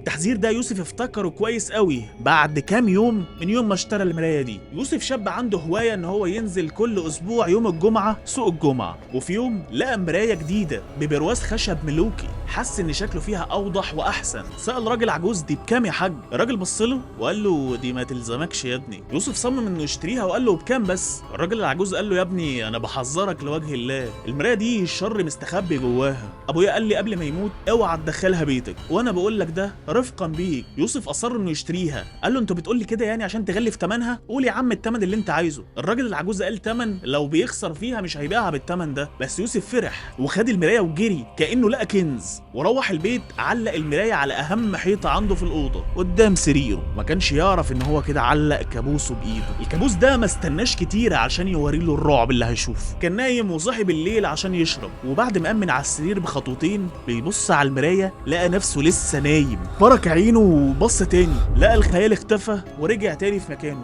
التحذير ده يوسف افتكره كويس قوي بعد كام يوم من يوم ما اشترى المرايه دي. يوسف شاب عنده هوايه ان هو ينزل كل اسبوع يوم الجمعه سوق الجمعه، وفي يوم لقى مرايه جديده ببرواز خشب ملوكي، حس ان شكله فيها اوضح واحسن. سال راجل عجوز دي بكام يا حاج؟ الراجل بص له وقال له دي ما تلزمكش يا ابني. يوسف صمم انه يشتريها وقال له بكام بس؟ الراجل العجوز قال له يا ابني انا بحذرك لوجه الله، المرايه دي الشر مستخبي جواها، ابويا قال لي قبل ما يموت اوعى تدخلها بيتك، وانا بقول لك ده رفقا بيك. يوسف اصر انه يشتريها، قال له انت بتقول لي كده يعني عشان تغلي في ثمنها؟ قول يا عم الثمن اللي انت عايزه. الراجل العجوز قال ثمن لو بيخسر فيها مش هيبيعها بالثمن ده، بس يوسف فرح وخد المرايه وجري كانه لقى كنز، وروح البيت علق المرايه على اهم حيطه عنده في الاوضه قدام سريره. ما كانش يعرف ان هو كده علق كابوسه بايده. الكابوس ده ما استناش كتير عشان يوري له الرعب اللي هيشوفه. كان نايم وصحي بالليل عشان يشرب، وبعد ما قام من على السرير بخطوتين بيبص على المرايه لقى نفسه لسه نايم. فرك عينه وبص تاني لقى الخيال اختفى ورجع تاني في مكانه.